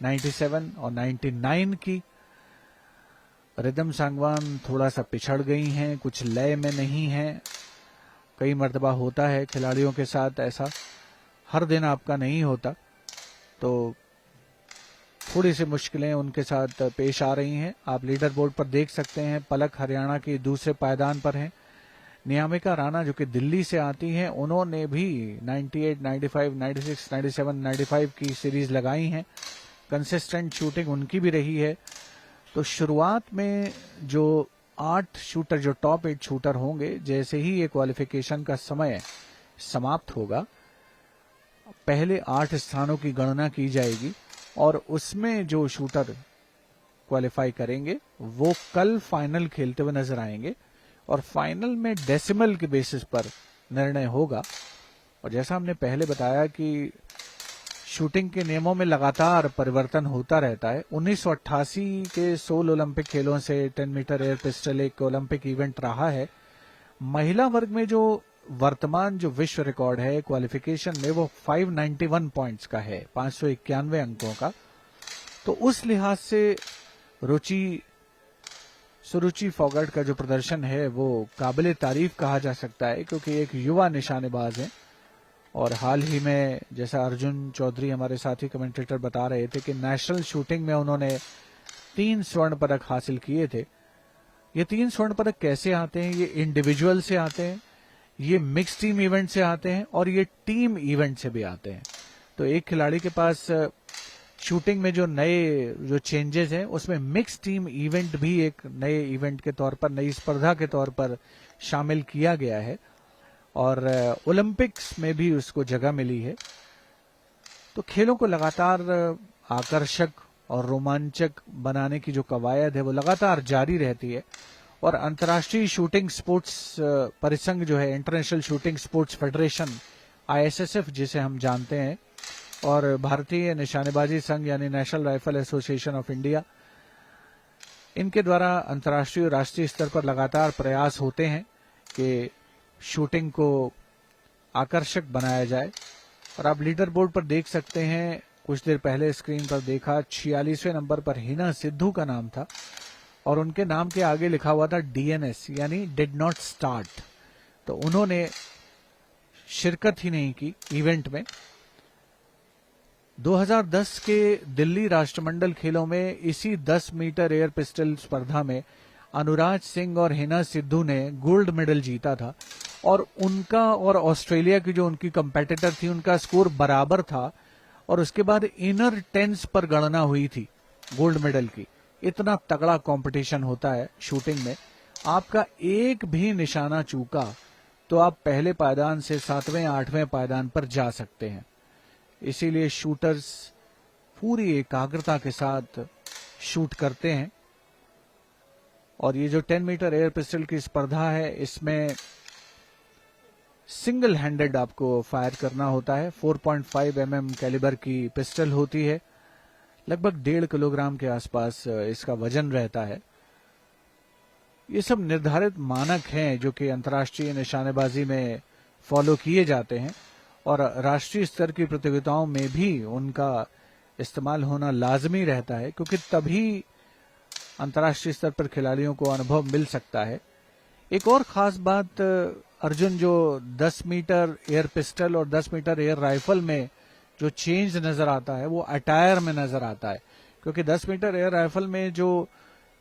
Speaker 3: 97 और 99 की। रिदम सांगवान थोड़ा सा पिछड़ गई हैं, कुछ लय में नहीं हैं। कई मर्तबा होता है खिलाड़ियों के साथ ऐसा, हर दिन आपका नहीं होता, तो थोड़ी सी मुश्किलें उनके साथ पेश आ रही हैं। आप लीडर बोर्ड पर देख सकते हैं पलक हरियाणा की दूसरे पायदान पर हैं। नियामिका राणा जो कि दिल्ली से आती हैं, उन्होंने भी 98, 95, 96, 97, 95 की सीरीज लगाई हैं। कंसिस्टेंट शूटिंग उनकी भी रही है। तो शुरुआत में जो 8 शूटर, जो टॉप 8 शूटर होंगे, जैसे ही ये क्वालिफिकेशन का समय समाप्त होगा, पहले 8 स्थानों की गणना की जाएगी और उसमें जो शूटर क्वालिफाई करेंगे वो कल फाइनल खेलते हुए नजर आएंगे और फाइनल में डेसिमल के बेसिस पर निर्णय होगा। और जैसा हमने पहले बताया कि शूटिंग के नियमों में लगातार परिवर्तन होता रहता है। 1988 के सोल ओलंपिक खेलों से 10 मीटर एयर पिस्टल एक ओलंपिक इवेंट रहा है। महिला वर्ग में जो वर्तमान जो विश्व रिकॉर्ड है क्वालिफिकेशन में, वो 591 पॉइंट्स का है, 591 अंकों का। तो उस लिहाज से सुरुचि फोगाट का जो प्रदर्शन है वो काबिले तारीफ कहा जा सकता है, क्योंकि एक युवा निशानेबाज है। और हाल ही में, जैसा अर्जुन चौधरी हमारे साथी कमेंटेटर बता रहे थे, कि नेशनल शूटिंग में उन्होंने 3 स्वर्ण पदक हासिल किए थे। ये 3 स्वर्ण पदक कैसे आते हैं? ये इंडिविजुअल से आते हैं, ये मिक्स टीम इवेंट से आते हैं और ये टीम इवेंट से भी आते हैं। तो एक खिलाड़ी के पास शूटिंग में जो नए जो चेंजेस हैं, उसमें मिक्स टीम इवेंट भी एक नए इवेंट के तौर पर, नई स्पर्धा के तौर पर शामिल किया गया है और ओलंपिक्स में भी उसको जगह मिली है। तो खेलों को लगातार आकर्षक और रोमांचक बनाने की जो कवायद है वो लगातार जारी रहती है। और अंतर्राष्ट्रीय शूटिंग स्पोर्ट्स परिसंघ जो है, international shooting sports federation, ISSF जिसे हम जानते हैं, और भारतीय निशानेबाजी संघ यानी national rifle association of India, इनके द्वारा अंतर्राष्ट्रीय और राष्ट्रीय स्तर पर लगातार प्रयास होते हैं कि शूटिंग को आकर्षक बनाया जाए। और आप लीडर बोर्ड पर देख सकते हैं, कुछ देर पहले स्क्रीन पर देखा 46वें नंबर पर हिना सिद्धू का नाम था और उनके नाम के आगे लिखा हुआ था DNS यानी डिड नॉट स्टार्ट। तो उन्होंने शिरकत ही नहीं की इवेंट में। 2010 के दिल्ली राष्ट्रमंडल खेलों में इसी 10 मीटर एयर पिस्टल स्पर्धा में अनुराज सिंह और हिना सिद्धू ने गोल्ड मेडल जीता था और उनका और ऑस्ट्रेलिया की जो उनकी कंपेटिटर थी उनका स्कोर बराबर था और उसके बाद इनर टेंस पर गणना हुई थी गोल्ड मेडल की। इतना तगड़ा कंपटीशन होता है शूटिंग में। आपका एक भी निशाना चूका तो आप पहले पायदान से 7वें 8वें पायदान पर जा सकते हैं। इसीलिए शूटर्स पूरी एकाग्रता के साथ शूट करते हैं। और ये जो 10 मीटर एयर पिस्टल की स्पर्धा है इसमें सिंगल हैंडेड आपको फायर करना होता है। 4.5 mm कैलिबर की पिस्टल होती है, लगभग 1.5 किलोग्राम के आसपास इसका वजन रहता है। ये सब निर्धारित मानक हैं जो कि अंतर्राष्ट्रीय निशानेबाजी में फॉलो किए जाते हैं और राष्ट्रीय स्तर की प्रतियोगिताओं में भी उनका इस्तेमाल होना लाजमी रहता है, क्योंकि तभी अंतर्राष्ट्रीय स्तर पर खिलाड़ियों को अनुभव मिल सकता है। एक और खास बात अर्जुन, जो 10 मीटर एयर पिस्टल और 10 मीटर एयर राइफल में जो चेंज नजर आता है वो अटायर में नजर आता है, क्योंकि 10 मीटर एयर राइफल में जो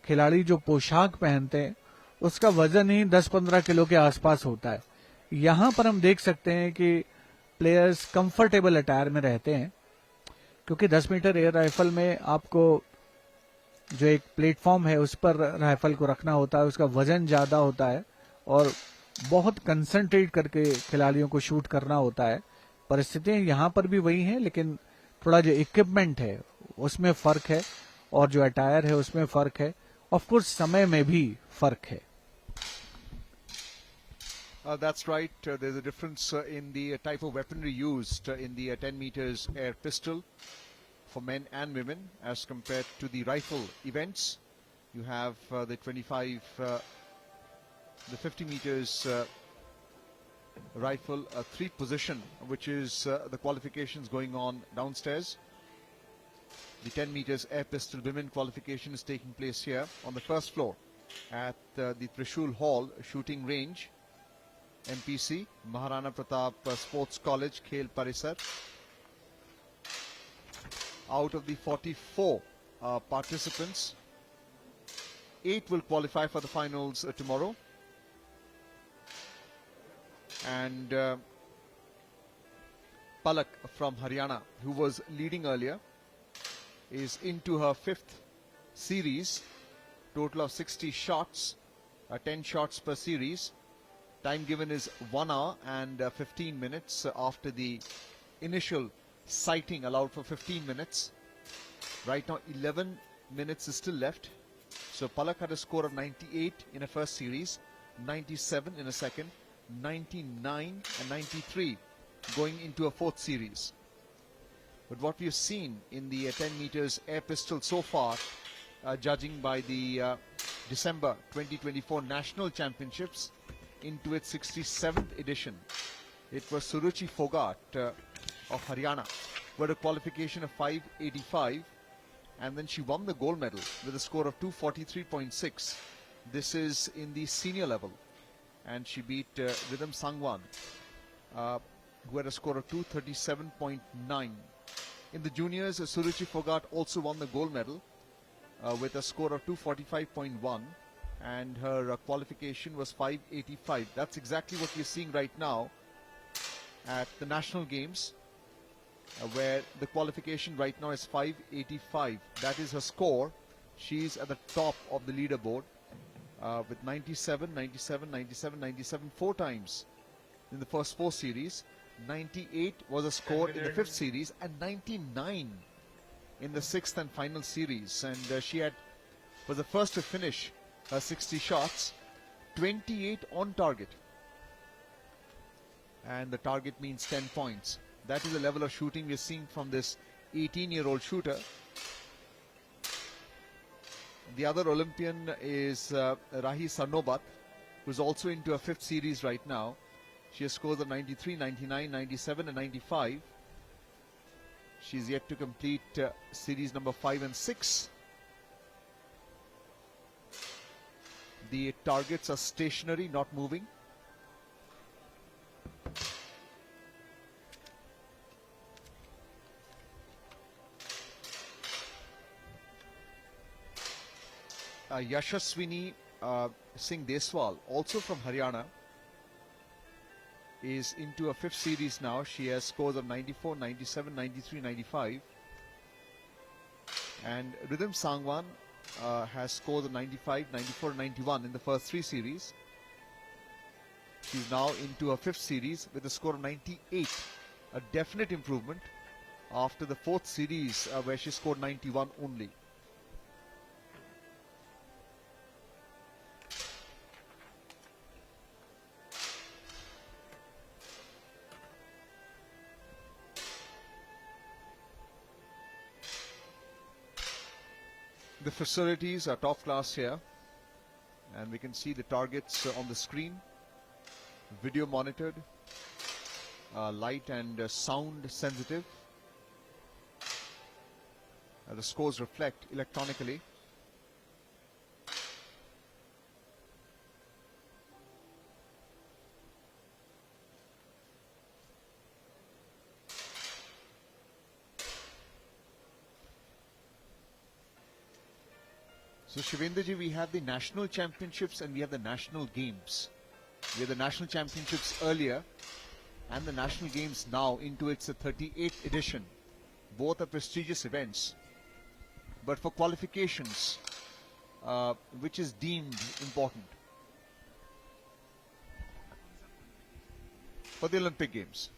Speaker 3: खिलाड़ी जो पोशाक पहनते हैं उसका वजन ही 10-15 किलो के आसपास होता है। यहां पर हम देख सकते हैं कि प्लेयर्स कंफर्टेबल अटायर में रहते हैं, क्योंकि 10 मीटर एयर राइफल में आपको जो एक प्लेटफॉर्म है उस पर राइफल को रखना होता है, उसका वजन ज्यादा होता है और बहुत कंसंट्रेट करके खिलाड़ियों को शूट करना होता है। परिस्थितियां यहां पर भी वही हैं, लेकिन थोड़ा जो इक्विपमेंट है उसमें फर्क है और जो अटायर है उसमें फर्क है। ऑफ कोर्स समय में भी फर्क है।
Speaker 2: That's right. There's a difference in the type of weaponry used in the 10 meters air pistol for men and women as compared to the rifle events. You have the 25, the 50 meters rifle 3 position, which is the qualifications going on downstairs. The 10 meters air pistol women qualification is taking place here on the first floor at the Trishul Hall shooting range. MPC, Maharana Pratap Sports College, Khel Parisar. Out of the 44 participants, 8 will qualify for the finals tomorrow. And Palak from Haryana, who was leading earlier, is into her 5th series. Total of 60 shots, 10 shots per series. Time given is 1 hour and 15 minutes after the initial sighting allowed for 15 minutes. Right now 11 minutes is still left. So Palak had a score of 98 in a first series, 97 in a second, 99 and 93 going into a 4th series. But what we've seen in the 10 meters air pistol so far, judging by the December 2024 National Championships, into its 67th edition. It was Suruchi Fogart of Haryana, who had a qualification of 585, and then she won the gold medal with a score of 243.6. This is in the senior level, and she beat Rhythm Sangwan, who had a score of 237.9. In the juniors, Suruchi Fogart also won the gold medal with a score of 245.1. And her qualification was 585. That's exactly what we're seeing right now at the national games, where the qualification right now is 585. That is her score. She's at the top of the leaderboard with 97, 97, 97, 97 4 times in the first 4 series. 98 was a score in the 5th series and 99 in the 6th and final series. And she was the first to finish 60 shots, 28 on target, and the target means 10 points. That is the level of shooting we're seeing from this 18-year-old shooter. The other Olympian is Rahi Sarnobat, who's also into a fifth series right now. She has scores of 93, 99, 97 and 95. She's yet to complete series number 5 and 6. The targets are stationary, not moving. Yashaswini Singh Deswal, also from Haryana, is into a fifth series now. She has scores of 94, 97, 93, 95. And Rhythm Sangwan has scores of 95, 94, 91 in the first three series. She's now into a fifth series with a score of 98, a definite improvement after the fourth series where she scored 91 only. The facilities are top class here, and we can see the targets on the screen, video monitored, light and sound sensitive. The scores reflect electronically. So Shivendraji, we have the national championships and we have the national games. We had the national championships earlier and the national games now into its 38th edition. Both are prestigious events. But for qualifications, which is deemed important for the Olympic Games?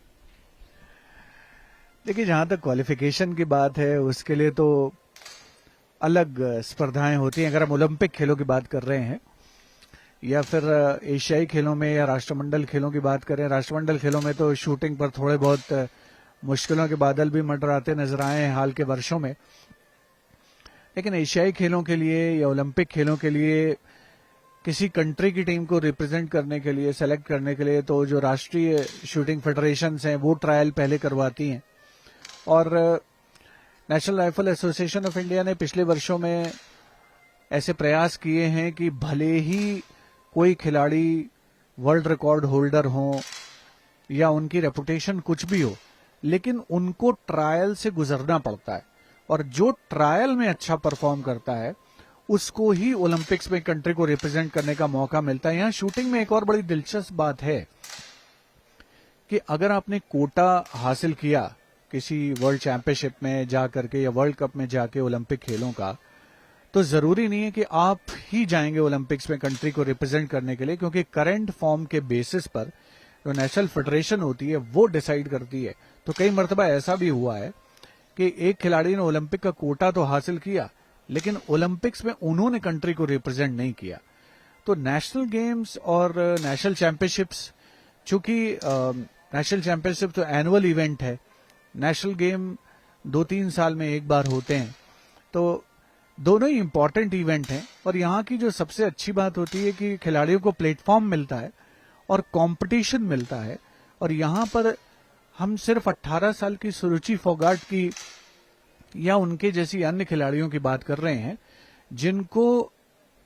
Speaker 3: देखिए, जहां तक qualification की बात है उसके लिए तो अलग स्पर्धाएं होती हैं। अगर हम ओलंपिक खेलों की बात कर रहे हैं या फिर एशियाई खेलों में या राष्ट्रमंडल खेलों की बात करें, राष्ट्रमंडल खेलों में तो शूटिंग पर थोड़े बहुत मुश्किलों के बादल भी मंडराते नजर आए हैं हाल के वर्षों में। लेकिन एशियाई खेलों के लिए या ओलंपिक खेलों के लिए किसी कंट्री की टीम को रिप्रेजेंट करने के लिए, सेलेक्ट करने के लिए तो जो राष्ट्रीय शूटिंग फेडरेशंस हैं वो ट्रायल पहले करवाती हैं। और national rifle association of India ने पिछले वर्षों में ऐसे प्रयास किए हैं कि भले ही कोई खिलाड़ी वर्ल्ड रिकॉर्ड होल्डर हो या उनकी रेपुटेशन कुछ भी हो, लेकिन उनको ट्रायल से गुजरना पड़ता है और जो ट्रायल में अच्छा परफॉर्म करता है उसको ही ओलंपिक्स में कंट्री को रिप्रेजेंट करने का मौका मिलता है। यहां शूटिंग में एक और बड़ी दिलचस्प बात है कि अगर आपने कोटा हासिल किया किसी वर्ल्ड चैंपियनशिप में जाकर के या वर्ल्ड कप में जाके ओलंपिक खेलों का, तो जरूरी नहीं है कि आप ही जाएंगे ओलंपिक्स में कंट्री को रिप्रेजेंट करने के लिए, क्योंकि करंट फॉर्म के बेसिस पर जो नेशनल फेडरेशन होती है वो डिसाइड करती है। तो कई मर्तबा ऐसा भी हुआ है कि एक खिलाड़ी ने ओलंपिक का कोटा तो हासिल किया लेकिन ओलंपिक्स में उन्होंने कंट्री को रिप्रेजेंट नहीं किया। तो नेशनल गेम्स और नेशनल चैंपियनशिप्स, चूंकि नेशनल चैंपियनशिप तो एनुअल इवेंट है, नेशनल गेम 2-3 साल में एक बार होते हैं, तो दोनों ही इंपॉर्टेंट इवेंट हैं। और यहाँ की जो सबसे अच्छी बात होती है कि खिलाड़ियों को प्लेटफॉर्म मिलता है और कंपटीशन मिलता है। और यहाँ पर हम सिर्फ 18 साल की सुरुचि फोगाट की या उनके जैसी अन्य खिलाड़ियों की बात कर रहे हैं जिनको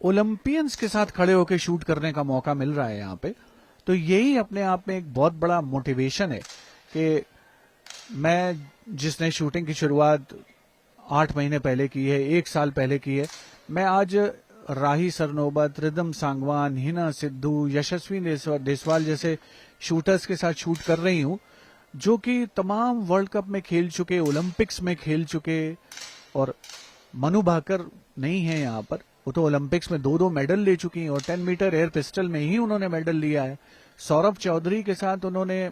Speaker 3: ओलंपियंस के साथ खड़े होकर शूट करने का मौका मिल रहा है यहाँ पे। तो यही अपने आप में एक बहुत बड़ा मोटिवेशन है कि मैं जिसने शूटिंग की शुरुआत 8 महीने पहले की है, 1 साल पहले की है, मैं आज राही सरनोबत, रिदम सांगवान, हिना सिद्धू, यशस्वी देसवाल जैसे शूटर्स के साथ शूट कर रही हूं जो कि तमाम वर्ल्ड कप में खेल चुके, ओलंपिक्स में खेल चुके। और मनु भाकर नहीं है यहाँ पर, वो तो ओलंपिक्स में 2-2 मेडल ले चुकी हैं और 10 मीटर एयर पिस्टल में ही उन्होंने मेडल लिया है। सौरभ चौधरी के साथ उन्होंने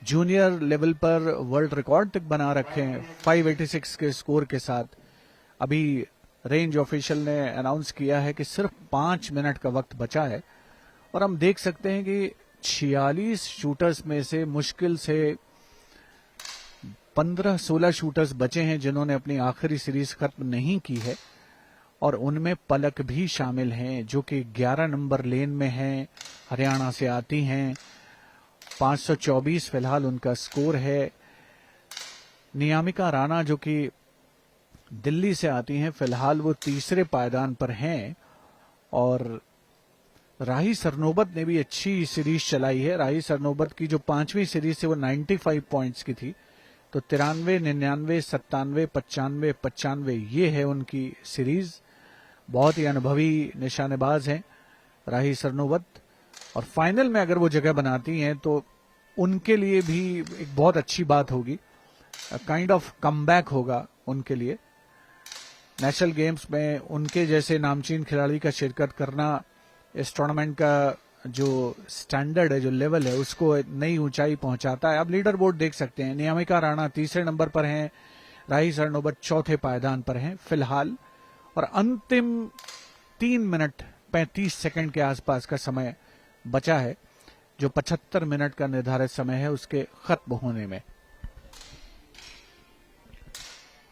Speaker 3: जूनियर लेवल पर वर्ल्ड रिकॉर्ड तक बना रखे हैं 586 के स्कोर के साथ। अभी रेंज ऑफिशियल ने अनाउंस किया है कि सिर्फ 5 मिनट का वक्त बचा है और हम देख सकते हैं कि 46 शूटर्स में से मुश्किल से 15-16 शूटर्स बचे हैं जिन्होंने अपनी आखिरी सीरीज खत्म नहीं की है। और उनमें पलक भी शामिल हैं जो कि 11 नंबर लेन में हैं, हरियाणा से आती हैं। 524 फिलहाल उनका स्कोर है। नियामिका राणा जो कि दिल्ली से आती हैं, फिलहाल वो तीसरे पायदान पर हैं। और राही सरनोबत ने भी अच्छी सीरीज चलाई है। राही सरनोबत की जो 5वीं सीरीज थी वो 95 पॉइंट्स की थी, तो 93, 99, 97, 95, 95 ये है उनकी सीरीज। बहुत ही अनुभवी निशानेबाज हैं राही सरनोबत, और फाइनल में अगर वो जगह बनाती हैं तो उनके लिए भी एक बहुत अच्छी बात होगी, काइंड ऑफ कमबैक होगा उनके लिए। नेशनल गेम्स में उनके जैसे नामचीन खिलाड़ी का शिरकत करना इस टूर्नामेंट का जो स्टैंडर्ड है, जो लेवल है, उसको नई ऊंचाई पहुंचाता है। आप लीडर बोर्ड देख सकते हैं, नियामिका राणा तीसरे नंबर पर हैं, राही सरनोबत चौथे पायदान पर हैं फिलहाल, और अंतिम 3 मिनट 35 सेकंड के आसपास का समय बचा है, जो 75 मिनट का निर्धारित समय है उसके खत्म होने में।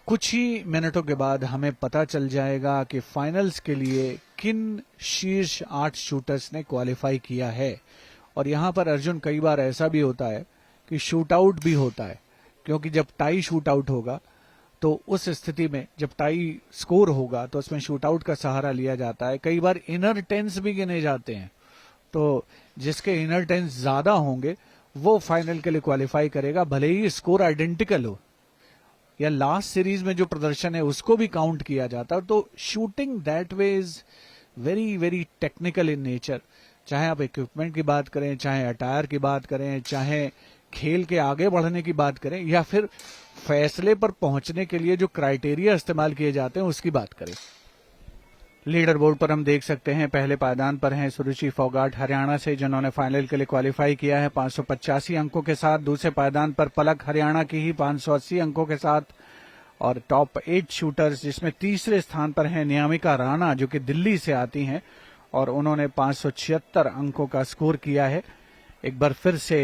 Speaker 3: कुछ ही मिनटों के बाद हमें पता चल जाएगा कि फाइनल्स के लिए किन शीर्ष 8 शूटर्स ने क्वालिफाई किया है। और यहां पर अर्जुन कई बार ऐसा भी होता है कि शूट आउट भी होता है, क्योंकि जब टाई शूट आउट होगा तो उस स्थिति में जब टाई स्कोर होगा तो उसमें शूट आउट का सहारा लिया जाता है। कई बार इनर टेंस भी गिने जाते हैं, तो जिसके इनर टेंस ज्यादा होंगे वो फाइनल के लिए क्वालिफाई करेगा, भले ही स्कोर आइडेंटिकल हो या लास्ट सीरीज में जो प्रदर्शन है उसको भी काउंट किया जाता है। तो shooting that way is very very technical in nature. चाहे आप इक्विपमेंट की बात करें, चाहे अटायर की बात करें, चाहे खेल के आगे बढ़ने की बात करें, या फिर फैसले पर पहुंचने के लिए जो क्राइटेरिया इस्तेमाल किए जाते हैं उसकी बात करें। लीडर बोर्ड पर हम देख सकते हैं पहले पायदान पर हैं सुरुचि फोगाट हरियाणा से, जिन्होंने फाइनल के लिए क्वालिफाई किया है 585 अंकों के साथ। दूसरे पायदान पर पलक हरियाणा की ही 580 अंकों के साथ। और टॉप 8 शूटर्स जिसमें तीसरे स्थान पर हैं नियामिका राणा जो कि दिल्ली से आती हैं, और उन्होंने 576 अंकों का स्कोर किया है। एक बार फिर से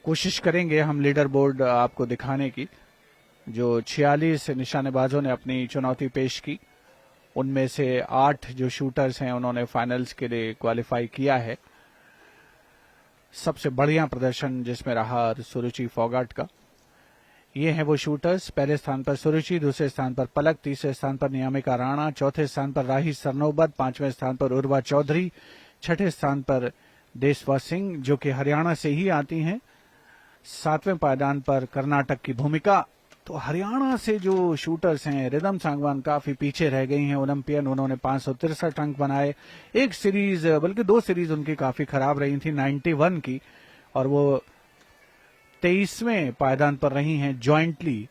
Speaker 3: कोशिश करेंगे हम लीडर बोर्ड आपको दिखाने की। जो 46 निशानेबाजों ने अपनी चुनौती पेश की, उनमें से 8 जो शूटर्स हैं उन्होंने फाइनल्स के लिए क्वालिफाई किया है। सबसे बढ़िया प्रदर्शन जिसमें रहा सुरुचि फोगाट का। ये हैं वो शूटर्स। पहले स्थान पर सुरुचि, दूसरे स्थान पर पलक, तीसरे स्थान पर नियामिका राणा, चौथे स्थान पर राही सरनोबत, 5वें स्थान पर उर्वा चौधरी, 6ठे स्थान पर देशवा सिंह जो कि हरियाणा से ही आती हैं, 7वें पायदान पर कर्नाटक की भूमिका। तो हरियाणा से जो शूटर्स हैं, रिदम सांगवान काफी पीछे रह गई हैं, ओलंपियन, उन्होंने 563 अंक बनाए। एक सीरीज बल्कि 2 सीरीज उनकी काफी खराब रही थी 91 की, और वो 23वें पायदान पर रही हैं ज्वाइंटली।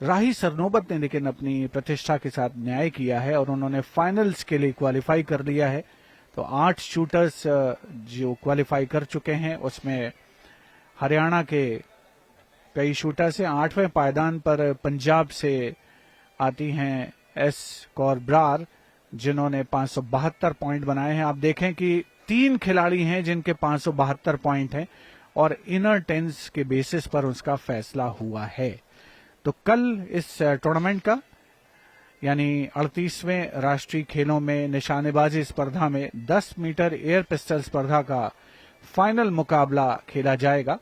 Speaker 3: राही सरनोबत ने लेकिन अपनी प्रतिष्ठा के साथ न्याय किया है और उन्होंने फाइनल्स के लिए क्वालिफाई कर लिया है। तो 8 शूटर्स जो क्वालिफाई कर चुके हैं उसमें हरियाणा के कई शूटर्स हैं। 8वें पायदान पर पंजाब से आती हैं एस कौर ब्रार, जिन्होंने 572 पॉइंट बनाए हैं। आप देखें कि 3 खिलाड़ी हैं जिनके 572 पॉइंट हैं, और इनर टेंस के बेसिस पर उसका फैसला हुआ है। तो कल इस टूर्नामेंट का यानी 38वें राष्ट्रीय खेलों में निशानेबाजी स्पर्धा में 10 मीटर एयर पिस्टल स्पर्धा का फाइनल मुकाबला खेला जाएगा,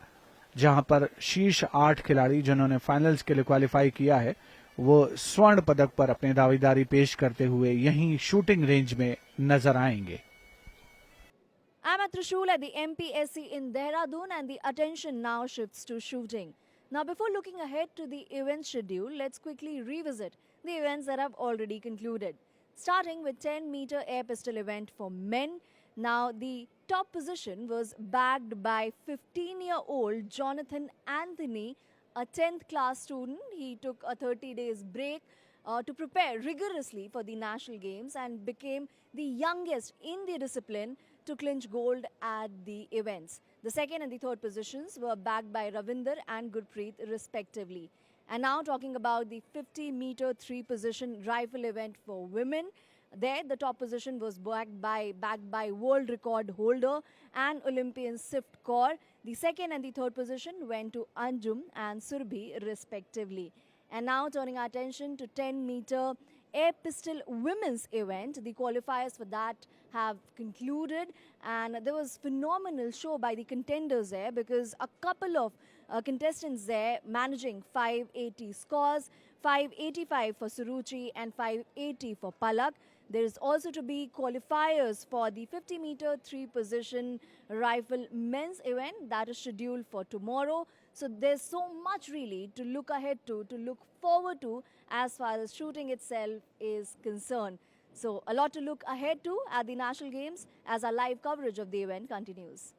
Speaker 3: जहां पर शीर्ष 8 खिलाड़ी जिन्होंने फाइनल्स के लिए क्वालिफाई किया है वो स्वर्ण पदक पर अपनी दावेदारी पेश करते हुए यहीं शूटिंग रेंज में नजर आएंगे।
Speaker 1: I'm at Trishul at the MPSC in Dehradun, and the attention now shifts to shooting. Now, before looking ahead to the event schedule, let's quickly revisit the events that have already concluded. Starting with 10-meter air pistol event for men. Now, the top position was bagged by 15-year-old Jonathan Anthony, a 10th class student. He took a 30 days break to prepare rigorously for the national games and became the youngest in the discipline to clinch gold at the events. The second and the third positions were bagged by Ravinder and Gurpreet respectively. And now talking about the 50-meter 3-position rifle event for women. There, the top position was bagged by world record holder and Olympian Sift Kaur. The second and the third position went to Anjum and Surbhi respectively. And now turning our attention to 10-meter air pistol women's event. The qualifiers for that have concluded, and there was phenomenal show by the contenders there, because a couple of contestants there managing 580 scores, 585 for Suruchi and 580 for Palak. There is also to be qualifiers for the 50-meter three-position rifle men's event that is scheduled for tomorrow. So there's so much really to look ahead to look forward to as far as shooting itself is concerned. So a lot to look ahead to at the National Games as our live coverage of the event continues.